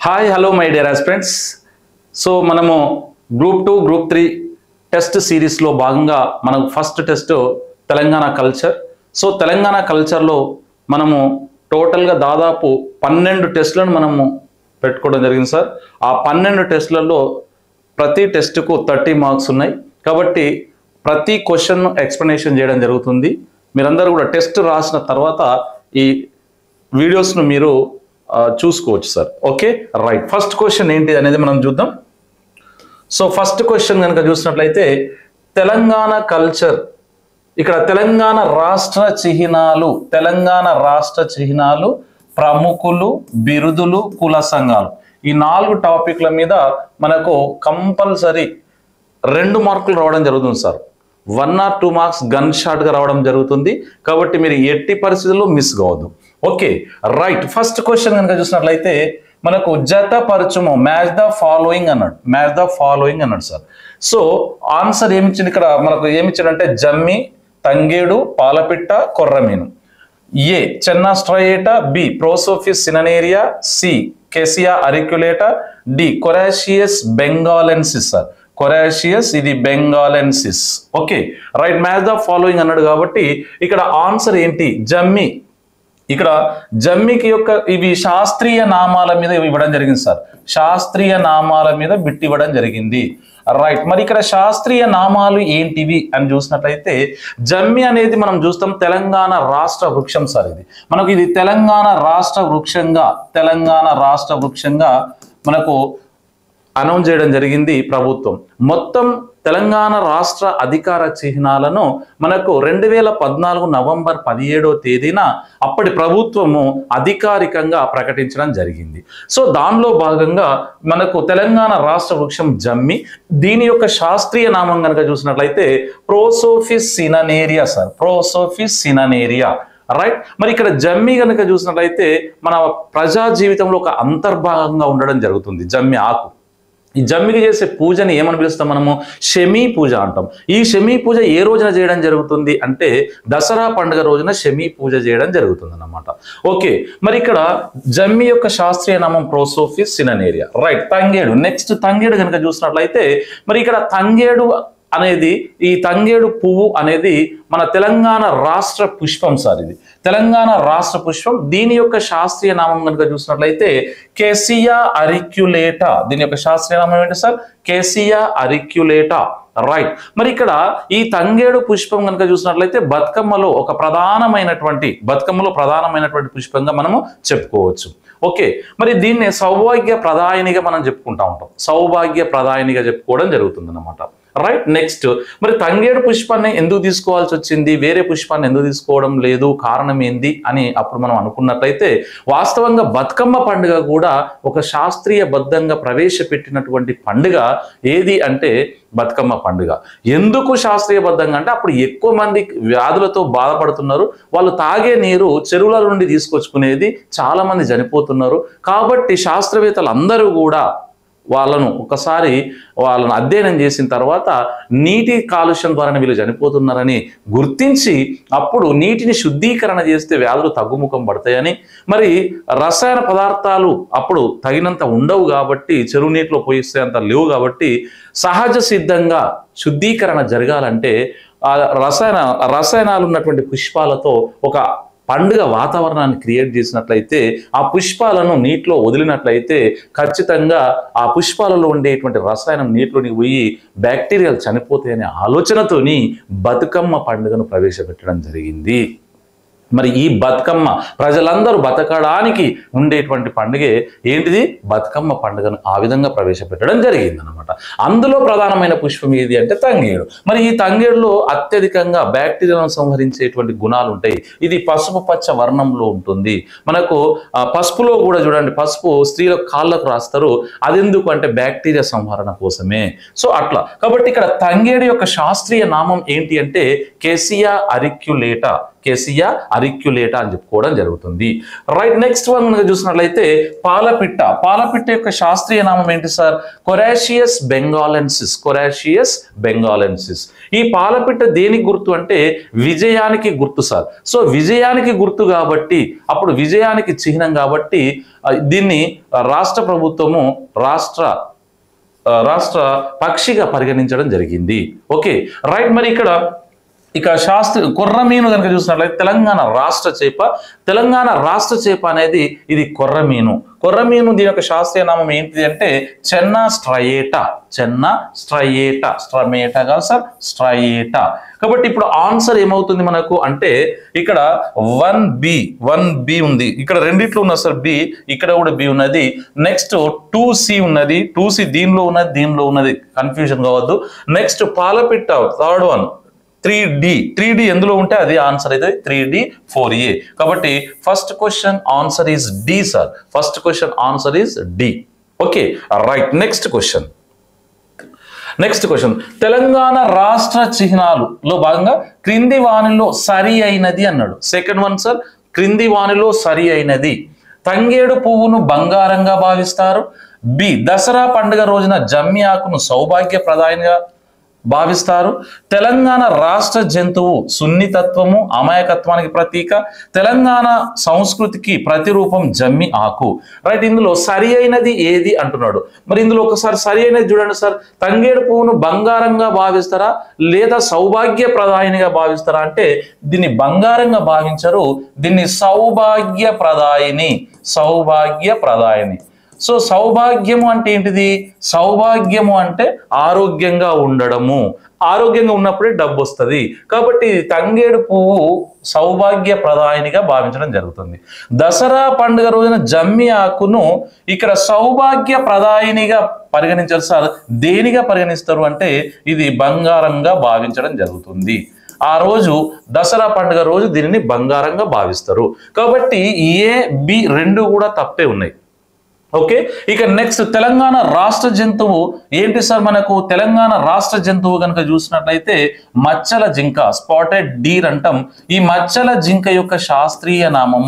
Hi hello my dear aspirants. So మనము group 2 group 3 test సిరీస్లో భాగంగా మనకు first test Telangana culture. So Telangana కల్చర్లో మనము టోటల్గా దాదాపు 12 టెస్టులను మనము పెట్టుకోవడం జరిగింది సార్. ఆ 12 టెస్టులలో ప్రతి టెస్టుకు 30 మార్క్స్ ఉన్నాయి కాబట్టి ప్రతి క్వశ్చన్ ఎక్స్ప్లెనేషన్ చేయడం జరుగుతుంది. మీరందరూ కూడా టెస్ట్ రాసిన తర్వాత ఈ వీడియోస్ను మీరు చూసుకోవచ్చు sir. Okay right. First question ఏంటి అనేది మనం చూద్దాం. సో ఫస్ట్ క్వశ్చన్ కనుక చూసినట్లయితే తెలంగాణ కల్చర్, ఇక్కడ తెలంగాణ రాష్ట్ర చిహ్నాలు, తెలంగాణ రాష్ట్ర చిహ్నాలు, ప్రముఖులు, బిరుదులు, కుల సంఘాలు, ఈ 4 టాపిక్ల మీద మనకు కంపల్సరీ 2 మార్కులు రావడం జరుగుతుంది సార్. 1 or 2 మార్క్స్ గన్ షాట్గా రావడం జరుగుతుంది కాబట్టి మీరు ఎట్టి పరిస్థితుల్లో మిస్ కావద్దు. Okay right. ఫస్ట్ క్వశ్చన్ కనుక చూసినట్లయితే మనకు జతపరచుము, మ్యాచ్ ద ఫాలోయింగ్ అన్నాడు, మ్యాచ్ ద ఫాలోయింగ్ అన్నాడు సార్. సో ఆన్సర్ ఏమిచ్చింది ఇక్కడ మనకు, ఏమిచ్చాడంటే జమ్మి, తంగేడు, పాలపిట్ట, కొర్రమీను. A Channa striata, B Prosopis cineraria, C Cassia auriculata, D Coracias benghalensis sir. Coracias, ఇది benghalensis. Okay right. Match the following అన్నాడు కాబట్టి ఇక్కడ ఆన్సర్ ఏంటి, జమ్మి. ఇక్కడ జమ్మికి యొక్క ఇవి శాస్త్రీయ నామాల మీద ఇవ్వడం జరిగింది సార్. శాస్త్రీయ నామాల మీద బిట్ ఇవ్వడం జరిగింది. రైట్. మరి ఇక్కడ శాస్త్రీయ నామాలు ఏంటివి అని చూసినట్లయితే జమ్మి అనేది మనం చూస్తాం తెలంగాణ రాష్ట్ర వృక్షం సార్. ఇది మనకు ఇది తెలంగాణ రాష్ట్ర వృక్షంగా, తెలంగాణ రాష్ట్ర వృక్షంగా మనకు అనౌన్స్ చేయడం జరిగింది ప్రభుత్వం. మొత్తం తెలంగాణ రాష్ట్ర అధికార చిహ్నాలను మనకు 2014 నవంబర్ 17వ తేదీన అప్పటి ప్రభుత్వము అధికారికంగా ప్రకటించడం జరిగింది. సో దానిలో భాగంగా మనకు తెలంగాణ రాష్ట్ర వృక్షం జమ్మి. దీని యొక్క శాస్త్రీయ నామం కనుక చూసినట్లయితే ప్రోసోఫిస్ సిననేరియా సార్. ప్రోసోఫిస్ సిననేరియా. రైట్. మరి ఇక్కడ జమ్మి కనుక చూసినట్లయితే మన ప్రజా జీవితంలో ఒక అంతర్భాగంగా ఉండడం జరుగుతుంది జమ్మి ఆకు. ఈ జమ్మికి చేసే పూజని ఏమని పిలుస్తాం మనము, శమీ పూజ అంటాం. ఈ శమీ పూజ ఏ రోజున చేయడం జరుగుతుంది అంటే దసరా పండుగ రోజున శమీ పూజ చేయడం జరుగుతుంది అన్నమాట. ఓకే మరి ఇక్కడ జమ్మి యొక్క శాస్త్రీయ నామం ప్రోసోఫిస్ సిననేరియా. రైట్. తంగేడు. నెక్స్ట్ తంగేడు కనుక చూసినట్లయితే మరి ఇక్కడ తంగేడు అనేది, ఈ తంగేడు పువ్వు అనేది మన తెలంగాణ రాష్ట్ర పుష్పం సార్. ఇది తెలంగాణ రాష్ట్ర పుష్పం. దీని యొక్క శాస్త్రీయ నామం కనుక చూసినట్లయితే కేసియా అరిక్యులేటా. దీని యొక్క శాస్త్రీయ నామం ఏంటి సార్, కేసియా అరిక్యులేటా. రైట్. మరి ఇక్కడ ఈ తంగేడు పుష్పం కనుక చూసినట్లయితే బతుకమ్మలో ప్రధానమైనటువంటి పుష్పంగా మనము చెప్పుకోవచ్చు. ఓకే మరి దీన్ని సౌభాగ్య ప్రదాయినిగా మనం చెప్పుకుంటా ఉంటాం, సౌభాగ్య ప్రదాయినిగా చెప్పుకోవడం జరుగుతుంది అన్నమాట. రైట్. నెక్స్ట్ మరి తంగేడు పుష్పాన్ని ఎందుకు తీసుకోవాల్సి వచ్చింది, వేరే పుష్పాన్ని ఎందుకు తీసుకోవడం లేదు, కారణం ఏంది అని అప్పుడు మనం అనుకున్నట్లయితే వాస్తవంగా బతుకమ్మ పండుగ కూడా ఒక శాస్త్రీయబద్ధంగా ప్రవేశపెట్టినటువంటి పండుగ ఏది అంటే బతుకమ్మ పండుగ. ఎందుకు శాస్త్రీయబద్ధంగా అంటే అప్పుడు ఎక్కువ మంది వ్యాధులతో బాధపడుతున్నారు, వాళ్ళు తాగే నీరు చెరువుల నుండి తీసుకొచ్చుకునేది, చాలా మంది చనిపోతున్నారు. కాబట్టి శాస్త్రవేత్తలు అందరూ కూడా వాళ్ళను అధ్యయనం చేసిన తర్వాత నీటి కాలుష్యం ద్వారా వీళ్ళు చనిపోతున్నారని గుర్తించి అప్పుడు నీటిని శుద్ధీకరణ చేస్తే వ్యాధులు తగ్గుముఖం పడతాయని, మరి రసాయన పదార్థాలు అప్పుడు తగినంత ఉండవు కాబట్టి, చెరువు నీటిలో పోయిస్తే అంత లేవు కాబట్టి సహజ సిద్ధంగా శుద్ధీకరణ జరగాలంటే రసాయనాలు ఉన్నటువంటి పుష్పాలతో ఒక పండుగ వాతావరణాన్ని క్రియేట్ చేసినట్లయితే, ఆ పుష్పాలను నీటిలో వదిలినట్లయితే ఖచ్చితంగా ఆ పుష్పాలలో ఉండేటువంటి రసాయనం నీటిలోనికి పోయి బ్యాక్టీరియాలు చనిపోతాయనే ఆలోచనతోని బతుకమ్మ పండుగను ప్రవేశపెట్టడం జరిగింది. మరి ఈ బతుకమ్మ ప్రజలందరూ బతకడానికి ఉండేటువంటి పండుగే ఏంటిది, బతుకమ్మ పండుగను ఆ విధంగా ప్రవేశపెట్టడం జరిగింది అనమాట. అందులో ప్రధానమైన పుష్పం ఏది అంటే తంగేడు. మరి ఈ తంగేడులో అత్యధికంగా బ్యాక్టీరియాలను సంహరించేటువంటి గుణాలు ఉంటాయి. ఇది పసుపు పచ్చ వర్ణంలో ఉంటుంది. మనకు పసుపులో కూడా చూడండి, పసుపు స్త్రీల కాళ్ళకు రాస్తారు, అదెందుకు అంటే బ్యాక్టీరియా సంహరణ కోసమే. సో అట్లా కాబట్టి ఇక్కడ తంగేడు యొక్క శాస్త్రీయ నామం ఏంటి అంటే కేసియా అరిక్యులేటా. కేసియా అరిక్యులేటా అని చెప్పుకోవడం జరుగుతుంది. రైట్, నెక్స్ట్ వన్ కనుక చూసినట్లయితే పాలపిట్ట. పాలపిట్ట యొక్క శాస్త్రీయ నామం ఏంటి సార్? కొరాషియస్ బెంగాలెన్సిస్. కొరాషియస్ బెంగాలెన్సిస్. ఈ పాలపిట్ట దేనికి గుర్తు అంటే విజయానికి గుర్తు సార్. సో విజయానికి గుర్తు కాబట్టి, అప్పుడు విజయానికి చిహ్నం కాబట్టి దీన్ని రాష్ట్ర ప్రభుత్వము రాష్ట్ర పక్షిగా పరిగణించడం జరిగింది. Okay right. మరి ఇక కొర్రమీను కనుక చూసినట్లయితే తెలంగాణ రాష్ట్ర చేప. తెలంగాణ రాష్ట్ర చేప అనేది ఇది కొర్రమీను. కొర్రమీను దీని యొక్క శాస్త్రీయ నామం ఏంటిది అంటే చెన్నా స్ట్రయేటా. చెన్నా స్ట్రయేటా. స్ట్రమేటా కాదు సార్, స్ట్రయేటా. కాబట్టి ఇప్పుడు ఆన్సర్ ఏమవుతుంది మనకు అంటే ఇక్కడ 1B ఉంది. ఇక్కడ రెండిట్లో ఉన్నది సార్ బి, ఇక్కడ కూడా బి ఉన్నది. నెక్స్ట్ 2C ఉన్నది. 2C దీనిలో ఉన్నది, కన్ఫ్యూజన్ కావద్దు. నెక్స్ట్ పాలపిట్ట థర్డ్ వన్ 3D ఎందులో ఉంటే అది ఆన్సర్ అయితే 3D 4A. కాబట్టి first question answer is D sir. First question answer is D. Okay right. Next question Telangana రాష్ట్ర చిహ్నాలులో భాగంగా క్రింది వానిలో సరి అయినది అన్నాడు. సెకండ్ వన్ సార్, క్రింది వానిలో సరి అయినది. తంగేడు పువ్వును బంగారంగా భావిస్తారు. బి దసరా పండుగ రోజున జమ్మి ఆకును సౌభాగ్యప్రదాయంగా భావిస్తారు. తెలంగాణ రాష్ట్ర జంతువు సున్నితత్వము అమాయకత్వానికి ప్రతీక. తెలంగాణ సంస్కృతికి ప్రతిరూపం జమ్మి ఆకు. రైట్, ఇందులో సరి అయినది ఏది అంటున్నాడు. మరి ఇందులో ఒకసారి సరి అయినది చూడండి సార్. తంగేడు పువ్వును బంగారంగా భావిస్తారా లేదా సౌభాగ్యప్రదాయినిగా భావిస్తారా అంటే దీన్ని బంగారంగా భావించరు, దీన్ని సౌభాగ్యప్రదాయిని. సో సౌభాగ్యము అంటే ఏంటిది? సౌభాగ్యము అంటే ఆరోగ్యంగా ఉండడము. ఆరోగ్యంగా ఉన్నప్పుడే డబ్బు వస్తుంది. కాబట్టి తంగేడు పువ్వు సౌభాగ్యప్రదాయినిగా భావించడం జరుగుతుంది. దసరా పండుగ రోజున జమ్మి ఆకును ఇక్కడ సౌభాగ్యప్రదాయినిగా పరిగణించారు సార్. దేనిగా పరిగణిస్తారు అంటే ఇది బంగారంగా భావించడం జరుగుతుంది. ఆ రోజు దసరా పండుగ రోజు దీనిని బంగారంగా భావిస్తారు. కాబట్టి A, B రెండు కూడా తప్పే ఉన్నాయి. ఓకే, ఇక నెక్స్ట్ తెలంగాణ రాష్ట్ర జంతువు ఏంటి సార్? మనకు తెలంగాణ రాష్ట్ర జంతువు కనుక చూసినట్లయితే మచ్చల జింక, స్పాటెడ్ డీర్ అంటాం. ఈ మచ్చల జింక యొక్క శాస్త్రీయ నామం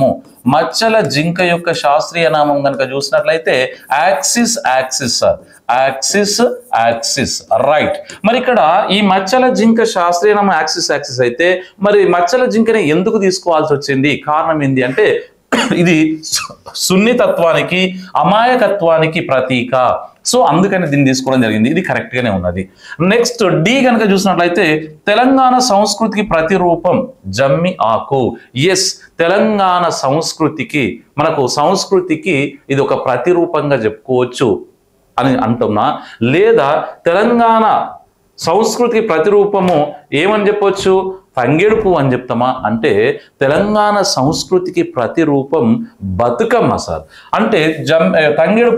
కనుక చూసినట్లయితే యాక్సిస్ సార్. Axis right. మరి ఇక్కడ ఈ మచ్చల జింక శాస్త్రీయ నామం యాక్సిస్ అయితే మరి మచ్చల జింకని ఎందుకు తీసుకోవాల్సి వచ్చింది? కారణం ఏంటి అంటే ఇది సున్నితత్వానికి అమాయకత్వానికి ప్రతీక. సో అందుకని దీన్ని తీసుకోవడం జరిగింది. ఇది కరెక్ట్ గానే ఉన్నది. నెక్స్ట్ డి కనుక చూసినట్లయితే తెలంగాణ సంస్కృతికి ప్రతిరూపం జమ్మి ఆకు. ఎస్, తెలంగాణ సంస్కృతికి ఇది ఒక ప్రతిరూపంగా చెప్పుకోవచ్చు అని అంటున్నా. లేదా తెలంగాణ సంస్కృతికి ప్రతిరూపము ఏమని చెప్పొచ్చు? తంగేడు పువ్వు అని చెప్తామా అంటే తెలంగాణ సంస్కృతికి ప్రతిరూపం బతుకమ్మ సార్. అంటే తంగేడు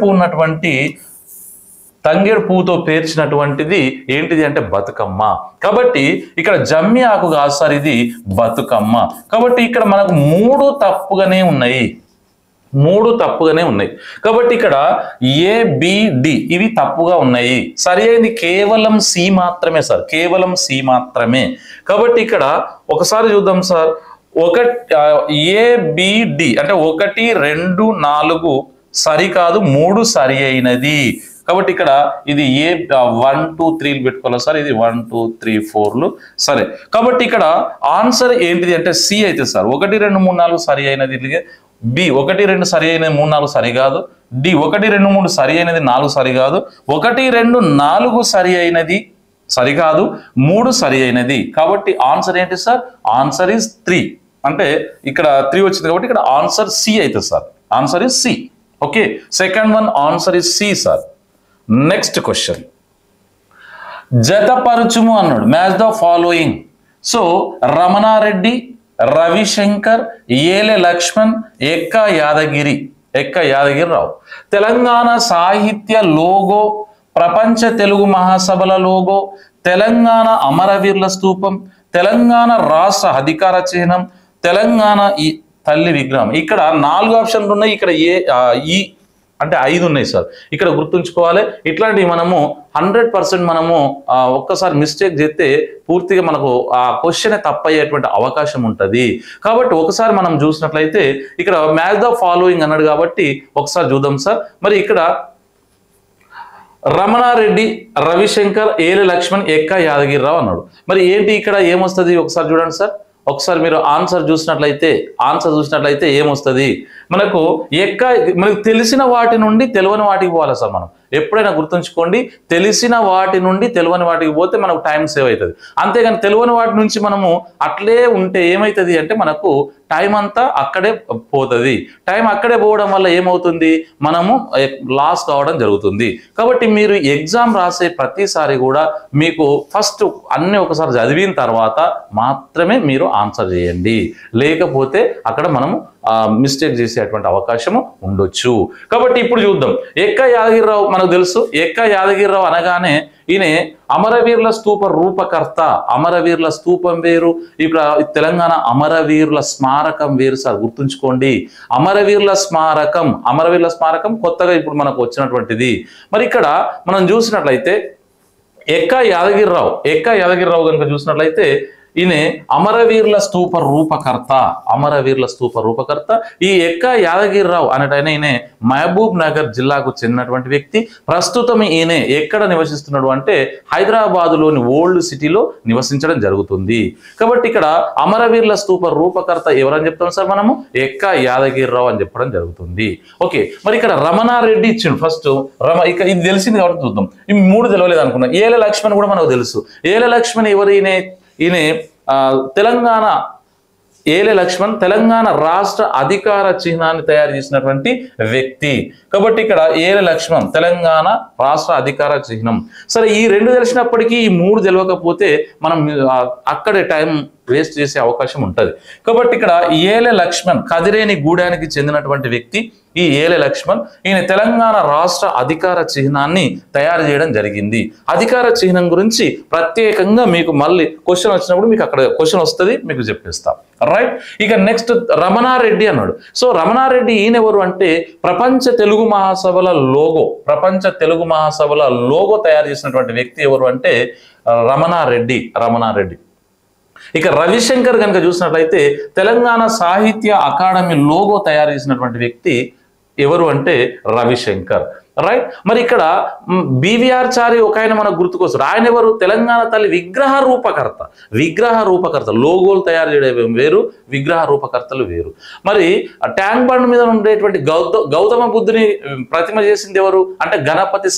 పువ్వుతో పేర్చినటువంటిది ఏంటిది అంటే బతుకమ్మ. కాబట్టి ఇక్కడ జమ్మి ఆకు కాదు సార్, ఇది బతుకమ్మ. కాబట్టి ఇక్కడ మనకు మూడు తప్పుగానే ఉన్నాయి. కాబట్టి ఇక్కడ ABD ఇవి తప్పుగా ఉన్నాయి. సరి అయింది కేవలం సి మాత్రమే సార్, కేవలం సి మాత్రమే. కాబట్టి ఇక్కడ ఒకసారి చూద్దాం సార్. ABD అంటే 1, 2, 4 సరికాదు, 3 సరి అయినది. కాబట్టి ఇక్కడ ఇది 1, 2, 3 పెట్టుకోవాలి సార్. ఇది 1, 2, 3, 4 సరే. కాబట్టి ఇక్కడ ఆన్సర్ ఏంటిది అంటే సి అయితే సార్. 1, 2, 3, 4 సరి అయినది. బి 1, 2 సరి అయినది, 3, 4 సరి కాదు. డి 1, 2, 3 సరి అయినది, 4 సరి కాదు. 1, 2, 4 సరి అయినది సరికాదు, 3 సరి అయినది. కాబట్టి ఆన్సర్ ఏంటి సార్? Answer is 3. అంటే ఇక్కడ 3 వచ్చింది కాబట్టి ఇక్కడ ఆన్సర్ సి అయితే sir. Answer is C. Okay, second one answer is C sir. Next question జతపరచుము అన్నాడు. Match the following. So Ramana Reddy, Ravi Shankar, Ele Lakshman, ఎక్క యాదగిరిరావు. తెలంగాణ సాహిత్య లోగో, ప్రపంచ తెలుగు మహాసభల లోగో, తెలంగాణ అమరవీరుల స్తూపం, తెలంగాణ రాష్ట్ర అధికార చిహ్నం, తెలంగాణ ఈ తల్లి విగ్రహం. ఇక్కడ 4 ఆప్షన్లు ఉన్నాయి. ఇక్కడ అంటే 5 ఉన్నాయి సార్. ఇక్కడ గుర్తుంచుకోవాలి. ఇట్లాంటివి మనము 100% మనము ఒక్కసారి మిస్టేక్ చేస్తే పూర్తిగా మనకు ఆ క్వశ్చన్ తప్పయ్యేటువంటి అవకాశం ఉంటుంది. కాబట్టి ఒకసారి మనం చూసినట్లయితే ఇక్కడ మ్యాచ్ ద ఫాలోయింగ్ అన్నాడు కాబట్టి ఒకసారి చూద్దాం సార్. మరి ఇక్కడ రమణారెడ్డి, రవిశంకర్, ఏలి లక్ష్మణ్, ఎక్క యాదగిరిరావు అన్నాడు. మరి ఏంటి ఇక్కడ ఏమొస్తుంది ఒకసారి చూడండి సార్. ఒకసారి మీరు ఆన్సర్ చూసినట్లయితే ఏమొస్తుంది మనకు? మనకు తెలిసిన వాటి నుండి తెలియని వాటికి పోవాలి సార్. మనం ఎప్పుడైనా గుర్తుంచుకోండి, తెలిసిన వాటి నుండి తెలియని వాటికి పోతే మనకు టైం సేవ్ అవుతుంది. అంతేగాని తెలియని వాటి నుంచి మనము అట్లే ఉంటే ఏమవుతుంది అంటే మనకు టైం అంతా అక్కడే పోతుంది. టైం అక్కడే పోవడం వల్ల ఏమవుతుంది, మనము లాస్ కావడం జరుగుతుంది. కాబట్టి మీరు ఎగ్జామ్ రాసే ప్రతిసారి కూడా మీకు ఫస్ట్ అన్ని ఒకసారి చదివిన తర్వాత మాత్రమే మీరు ఆన్సర్ చేయండి. లేకపోతే అక్కడ మనము మిస్టేక్ చేసేటువంటి అవకాశము ఉండొచ్చు. కాబట్టి ఇప్పుడు చూద్దాం. ఎక్క యాదగిరిరావు మనకు తెలుసు. ఎక్క యాదగిరిరావు అనగానే ఈయన అమరవీరుల స్తూప రూపకర్త. అమరవీరుల స్తూపం వేరు, ఇక్కడ తెలంగాణ అమరవీరుల స్మారకం వేరు సార్. గుర్తుంచుకోండి, అమరవీరుల స్మారకం కొత్తగా ఇప్పుడు మనకు వచ్చినటువంటిది. మరి ఇక్కడ మనం చూసినట్లయితే ఎక్క యాదగిరిరావు కనుక చూసినట్లయితే ఈయన అమరవీరుల స్తూప రూపకర్త. ఈ ఎక్క యాదగిరిరావు అనేటైన ఈయన మహబూబ్ నగర్ జిల్లాకు చెందినటువంటి వ్యక్తి. ప్రస్తుతం ఈయన ఎక్కడ నివసిస్తున్నాడు అంటే హైదరాబాదులోని ఓల్డ్ సిటీలో నివసించడం జరుగుతుంది. కాబట్టి ఇక్కడ అమరవీరుల స్తూప రూపకర్త ఎవరని చెప్తాం సార్ మనము? ఎక్క యాదగిరిరావు అని చెప్పడం జరుగుతుంది. ఓకే, మరి ఇక్కడ రమణారెడ్డి ఇచ్చిండు ఫస్ట్. ఇక ఇది తెలిసింది కాబట్టి చూద్దాం. ఇవి 3 తెలియలేదు అనుకున్నాం. ఏల లక్ష్మణ్ కూడా మనకు తెలుసు. ఏల లక్ష్మణ్ ఎవరు? ఈయన తెలంగాణ రాష్ట్ర అధికార చిహ్నాన్ని తయారు చేసినటువంటి వ్యక్తి. కాబట్టి ఇక్కడ ఏలే లక్ష్మణ్ తెలంగాణ రాష్ట్ర అధికార చిహ్నం. సరే, ఈ 2 తెలిసినప్పటికీ ఈ 3 తెలియకపోతే మనం అక్కడే టైం వేస్ట్ చేసే అవకాశం ఉంటుంది. కాబట్టి ఇక్కడ ఏలే లక్ష్మణ్ కదిరేని గూడానికి చెందినటువంటి వ్యక్తి. ఈ ఏలే లక్ష్మణ్ ఈయన తెలంగాణ రాష్ట్ర అధికార చిహ్నాన్ని తయారు చేయడం జరిగింది. అధికార చిహ్నం గురించి ప్రత్యేకంగా మీకు మళ్ళీ క్వశ్చన్ వచ్చినప్పుడు మీకు అక్కడ క్వశ్చన్ వస్తుంది, మీకు చెప్పిస్తాం. రైట్, ఇక నెక్స్ట్ రమణారెడ్డి అన్నాడు. సో రమణారెడ్డి ఈయన ఎవరు అంటే ప్రపంచ తెలుగు మహాసభల లోగో తయారు చేసినటువంటి వ్యక్తి ఎవరు అంటే రమణారెడ్డి. ఇక రవిశంకర్ కనుక చూసినట్లయితే తెలంగాణ సాహిత్య అకాడమీ లోగో తయారు చేసినటువంటి వ్యక్తి ఎవరు అంటే రవిశంకర్. రైట్, మరి ఇక్కడ బివిఆర్ చారి ఒక ఆయన మనకు గుర్తుకొస్తారు. ఆయన ఎవరు? తెలంగాణ తల్లి విగ్రహ రూపకర్త. లోగోలు తయారు చేయడం వేరు, విగ్రహ రూపకర్తలు వేరు. మరి ట్యాంక్ బండ్ మీద ఉండేటువంటి గౌతమ బుద్ధుని ప్రతిమ చేసింది ఎవరు అంటే గణపతి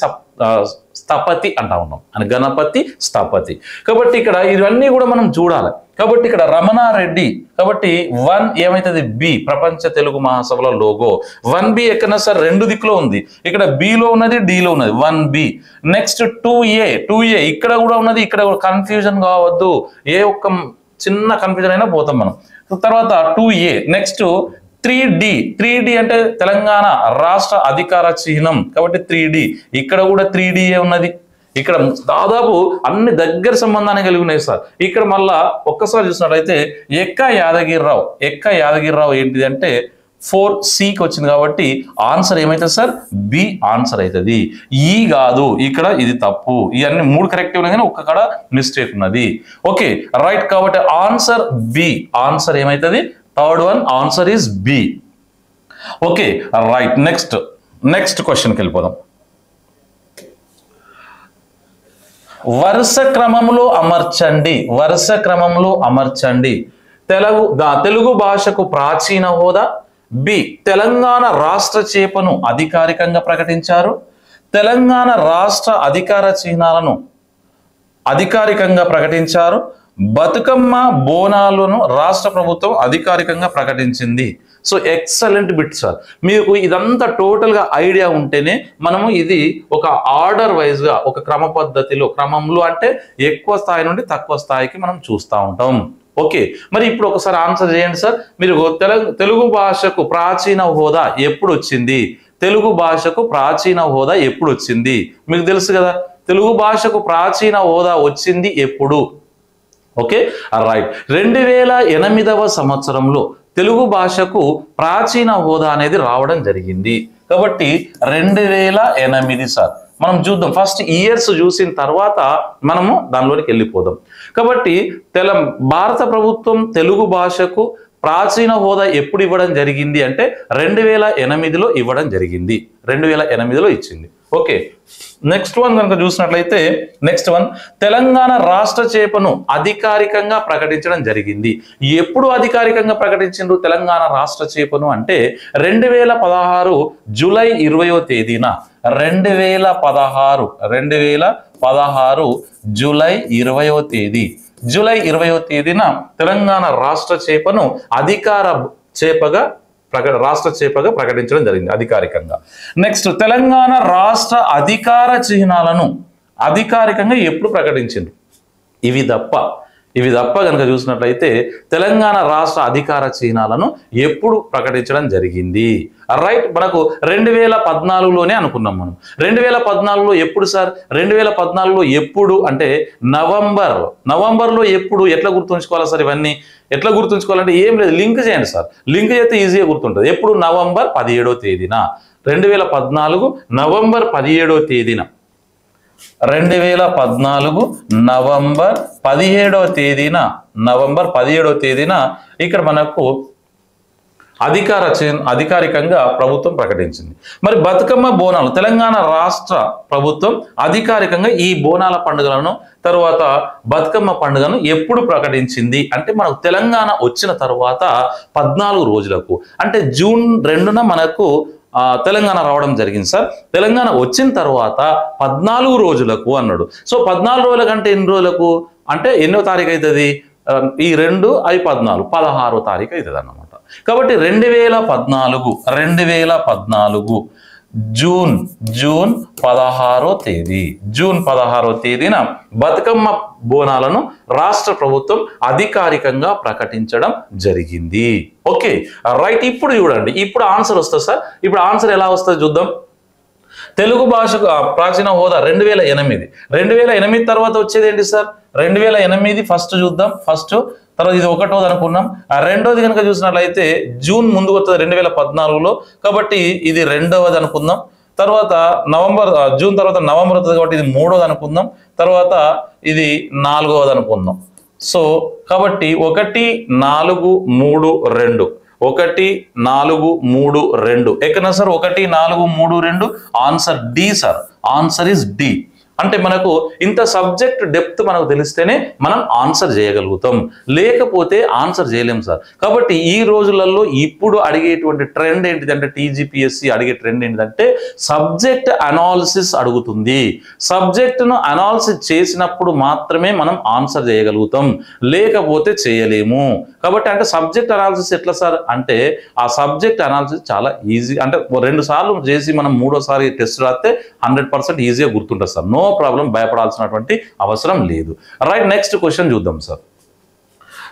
స్థపతి అంటా ఉన్నాం. అని గణపతి స్థపతి. కాబట్టి ఇక్కడ ఇవన్నీ కూడా మనం చూడాలి. కాబట్టి ఇక్కడ రమణారెడ్డి. కాబట్టి 1 ఏమైతుంది? బి, ప్రపంచ తెలుగు మహాసభల లోగో. 1B ఎక్కడ సార్? 2 దిక్కులో ఉంది. ఇక్కడ బిలో ఉన్నది, డిలో ఉన్నది. 1B. నెక్స్ట్ 2A ఇక్కడ కూడా ఉన్నది, ఇక్కడ కూడా కన్ఫ్యూజన్ కావద్దు. ఏ ఒక్క చిన్న కన్ఫ్యూజన్ అయినా పోతాం మనం. తర్వాత 2A. నెక్స్ట్ 3D అంటే తెలంగాణ రాష్ట్ర అధికార చిహ్నం. కాబట్టి 3D ఇక్కడ కూడా 3DA ఉన్నది. ఇక్కడ దాదాపు అన్ని దగ్గర సంబంధాన్ని కలిగి ఉన్నాయి సార్. ఇక్కడ మళ్ళా ఒక్కసారి చూసినట్లయితే ఎక్క యాదగిరిరావు ఏంటిది అంటే 4Cకి వచ్చింది. కాబట్టి ఆన్సర్ ఏమైతుంది సార్? బి ఆన్సర్ అవుతుంది. ఈ కాదు, ఇక్కడ ఇది తప్పు. ఇవన్నీ 3 కరెక్ట్ ఉన్నాయి కానీ ఒక్క కడ మిస్టేక్ ఉన్నది. Okay, right. కాబట్టి ఆన్సర్ బి. ఆన్సర్ ఏమైతుంది? Third one answer is B. Okay, right. Next క్వశ్చన్కి వెళ్ళిపోదాం. వరుస క్రమంలో అమర్చండి. తెలుగు భాషకు ప్రాచీన హోదా. బి, తెలంగాణ రాష్ట్ర చేపను అధికారికంగా ప్రకటించారు. తెలంగాణ రాష్ట్ర అధికార చిహ్నాలను అధికారికంగా ప్రకటించారు. బతుకమ్మ బోనాలను రాష్ట్ర ప్రభుత్వం అధికారికంగా ప్రకటించింది. So excellent bit sir. మీకు ఇదంతా టోటల్గా ఐడియా ఉంటేనే మనము ఇది ఒక ఆర్డర్ వైజ్గా ఒక క్రమంలో అంటే ఎక్కువ స్థాయి నుండి తక్కువ స్థాయికి మనం చూస్తూ ఉంటాం. ఓకే, మరి ఇప్పుడు ఒకసారి ఆన్సర్ చేయండి సార్. మీరు తెలుగు భాషకు ప్రాచీన హోదా ఎప్పుడు వచ్చింది? మీకు తెలుసు కదా, తెలుగు భాషకు ప్రాచీన హోదా వచ్చింది ఎప్పుడు? Okay, right. 2008వ సంవత్సరంలో తెలుగు భాషకు ప్రాచీన హోదా అనేది రావడం జరిగింది. కాబట్టి 2008 సార్. మనం చూద్దాం, ఫస్ట్ ఇయర్స్ చూసిన తర్వాత మనము దానిలోనికి వెళ్ళిపోదాం. కాబట్టి భారత ప్రభుత్వం తెలుగు భాషకు ప్రాచీన హోదా ఎప్పుడు ఇవ్వడం జరిగింది అంటే 2008లో ఇవ్వడం జరిగింది. 2008లో ఇచ్చింది. ఓకే, నెక్స్ట్ వన్ కనుక చూసినట్లయితే నెక్స్ట్ వన్, తెలంగాణ రాష్ట్ర చేపను అధికారికంగా ప్రకటించడం జరిగింది. ఎప్పుడు అధికారికంగా ప్రకటించిండ్రు తెలంగాణ రాష్ట్ర చేపను అంటే 2016 జూలై 20వ తేదీన 2016 జూలై 20వ తేదీ జూలై 20వ తేదీన తెలంగాణ రాష్ట్ర చేపను రాష్ట్ర చేపగా ప్రకటించడం జరిగింది అధికారికంగా. నెక్స్ట్, తెలంగాణ రాష్ట్ర అధికార చిహ్నాలను అధికారికంగా ఎప్పుడు ప్రకటించింది? ఇవి తప్ప కనుక చూసినట్లయితే తెలంగాణ రాష్ట్ర అధికార చిహ్నాలను ఎప్పుడు ప్రకటించడం జరిగింది? రైట్, మనకు 2014లోనే అనుకున్నాం మనం. 2014లో ఎప్పుడు సార్? 2014లో ఎప్పుడు అంటే నవంబర్లో ఎప్పుడు? ఎట్లా గుర్తుంచుకోవాలి సార్? ఇవన్నీ ఎట్లా గుర్తుంచుకోవాలంటే ఏం లేదు, లింక్ చేయండి సార్. లింక్ చేస్తే ఈజీగా గుర్తుంటుంది. ఎప్పుడు? నవంబర్ 17వ తేదీన 2014 నవంబర్ 17వ తేదీన 2014 నవంబర్ 17వ తేదీన ఇక్కడ మనకు అధికారికంగా ప్రభుత్వం ప్రకటించింది. మరి బతుకమ్మ బోనాలు తెలంగాణ రాష్ట్ర ప్రభుత్వం అధికారికంగా ఈ బోనాల పండుగలను తర్వాత బతుకమ్మ పండుగను ఎప్పుడు ప్రకటించింది అంటే మనకు తెలంగాణ వచ్చిన తర్వాత 14 రోజులకు అంటే జూన్ 2న మనకు తెలంగాణ రావడం జరిగింది సార్. తెలంగాణ వచ్చిన తర్వాత 14 రోజులకు అన్నాడు. సో 14 రోజుల కంటే ఎన్ని రోజులకు అంటే ఎన్నో తారీఖు అవుతుంది? ఈ 2 అవి 14 16వ తారీఖు అవుతుంది అన్నమాట. కాబట్టి 2014 జూన్ 16వ తేదీన బతుకమ్మ బోనాలను రాష్ట్ర ప్రభుత్వం అధికారికంగా ప్రకటించడం జరిగింది. ఓకే రైట్, ఇప్పుడు చూడండి, ఇప్పుడు ఆన్సర్ వస్తుంది సార్. ఇప్పుడు ఆన్సర్ ఎలా వస్తుంది చూద్దాం. తెలుగు భాషకు ప్రాచీన హోదా 2008 తర్వాత వచ్చేది ఏంటి సార్? 2008 ఫస్ట్ చూద్దాం. తర్వాత ఇది 1వది అనుకున్నాం. రెండోది కనుక చూసినట్లయితే జూన్ ముందు వస్తుంది 2014లో, కాబట్టి ఇది 2వది అనుకుందాం. తర్వాత జూన్ తర్వాత నవంబర్ వస్తుంది కాబట్టి ఇది 3వది అనుకుందాం. తర్వాత ఇది 4వది అనుకుందాం. సో కాబట్టి 1 4 3 2 1 4 3 2 ఎక్కడ sir? 1 4 3 2 answer D sir. Answer is D. అంటే మనకు ఇంత సబ్జెక్ట్ డెప్త్ మనకు తెలిస్తేనే మనం ఆన్సర్ చేయగలుగుతాం, లేకపోతే ఆన్సర్ చేయలేం సార్. కాబట్టి ఈ రోజులలో ఇప్పుడు అడిగేటువంటి ట్రెండ్ ఏంటిదంటే టీజీపీఎస్సీ అడిగే ట్రెండ్ ఏంటిదంటే సబ్జెక్ట్ అనాలిసిస్ అడుగుతుంది. సబ్జెక్టును అనాలిసిస్ చేసినప్పుడు మాత్రమే మనం ఆన్సర్ చేయగలుగుతాం, లేకపోతే చేయలేము. కాబట్టి అంటే సబ్జెక్ట్ అనాలిసిస్ ఎట్లా సార్ అంటే ఆ సబ్జెక్ట్ అనాలిసిస్ చాలా ఈజీ. అంటే 2 సార్లు చేసి మనం 3వసారి టెస్ట్ రాస్తే 100% ఈజీగా గుర్తుంటుంది సార్. నో ప్రాబ్లం, భయపడాల్సినటువంటి అవసరం లేదు. రైట్, నెక్స్ట్ క్వశ్చన్ చూద్దాం sir.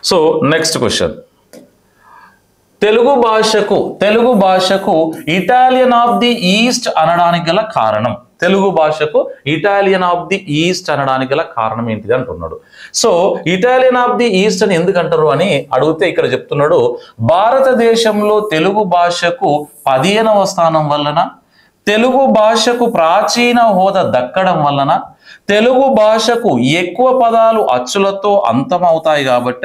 So next question, Telugu భాషకు ఇటాలియన్ ఆఫ్ ది ఈస్ట్ అనడానికి గల కారణం. తెలుగు భాషకు ఇటాలియన్ ఆఫ్ ది ఈస్ట్ అనడానికి గల కారణం ఏంటిది అంటున్నాడు. So Italian of the east అని ఎందుకంటారు అని అడిగితే ఇక్కడ చెప్తున్నాడు, భారతదేశంలో తెలుగు భాషకు 15వ స్థానం వలన, తెలుగు భాషకు ప్రాచీన హోదా దక్కడం వలన, తెలుగు భాషకు ఎక్కువ పదాలు అచ్చులతో అంతమవుతాయి కాబట్ట,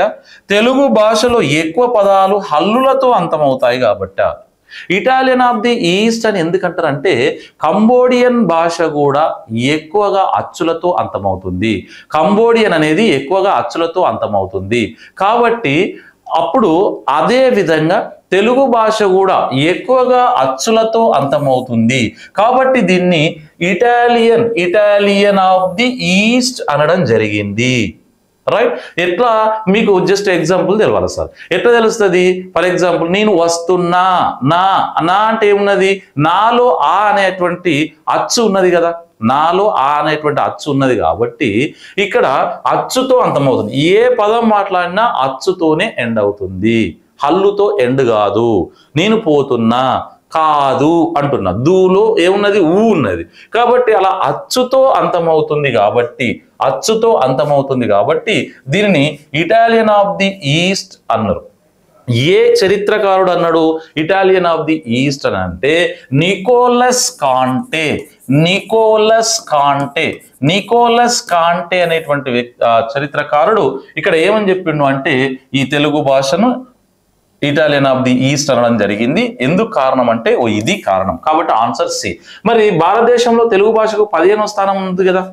తెలుగు భాషలో ఎక్కువ పదాలు హల్లులతో అంతమవుతాయి కాబట్ట. ఇటాలియన్ ఆఫ్ ది ఈస్ట్ అని ఎందుకంటారంటే కంబోడియన్ భాష కూడా ఎక్కువగా అచ్చులతో అంతమవుతుంది. కంబోడియన్ అనేది ఎక్కువగా అచ్చులతో అంతమవుతుంది కాబట్టి అప్పుడు అదే విధంగా తెలుగు భాష కూడా ఎక్కువగా అచ్చులతో అంతమవుతుంది కాబట్టి దీన్ని ఇటాలియన్ ఆఫ్ ది ఈస్ట్ అనడం జరిగింది. రైట్, ఎట్లా మీకు జస్ట్ ఎగ్జాంపుల్ తెలవాలి సార్. ఎట్లా తెలుస్తుంది? ఫర్ ఎగ్జాంపుల్ నేను వస్తున్నా, నా అంటే ఏమున్నది? నాలో ఆ అనేటువంటి అచ్చు ఉన్నది కదా, నాలో ఆ అనేటువంటి అచ్చు ఉన్నది కాబట్టి ఇక్కడ అచ్చుతో అంతమవుతుంది. ఏ పదం మాట్లాడినా అచ్చుతోనే ఎండ్ అవుతుంది, హల్లుతో ఎండ్ కాదు. నేను పోతున్నా కాదు అంటున్నా, దూలో ఏమున్నది? ఊ ఉన్నది కాబట్టి అలా అచ్చుతో అంతమవుతుంది కాబట్టి దీనిని ఇటాలియన్ ఆఫ్ ది ఈస్ట్ అన్నారు. ఏ చరిత్రకారుడు అన్నాడు ఇటాలియన్ ఆఫ్ ది ఈస్ట్ అని అంటే నికోలస్ కాంటే. నికోలస్ కాంటే. నికోలస్ కాంటే అనేటువంటి చరిత్రకారుడు ఇక్కడ ఏమని చెప్పిండు అంటే ఈ తెలుగు భాషను ఇటాలియన్ ఆఫ్ ది ఈస్ట్ అనడం జరిగింది. ఎందుకు కారణం అంటే ఇది కారణం. కాబట్టి ఆన్సర్ సి. మరి భారతదేశంలో తెలుగు భాషకు 15వ స్థానం ఉంది కదా,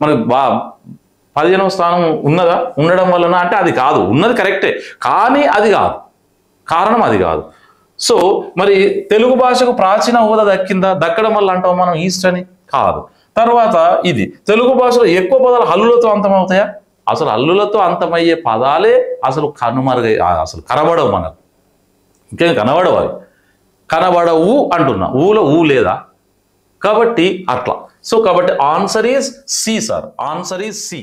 మరి 15వ స్థానం ఉన్నదా? ఉండడం వలన అంటే అది కాదు, ఉన్నది కరెక్టే కానీ అది కాదు, కారణం అది కాదు. సో మరి తెలుగు భాషకు ప్రాచీన హోదా దక్కిందా? దక్కడం వల్ల అంటాం మనం ఈస్ట్ అని? కాదు. తర్వాత ఇది తెలుగు భాషలో ఎక్కువ పదాలు హల్లులతో అంతమవుతాయా? అసలు హల్లులతో అంతమయ్యే పదాలే అసలు అసలు కనబడవు మనకు, ఇంకేం కనబడవు, అవి కనబడవు అంటున్నా. ఊలో ఊ లేదా? కాబట్టి అట్లా. సో కాబట్టి answer is C sir, answer is C.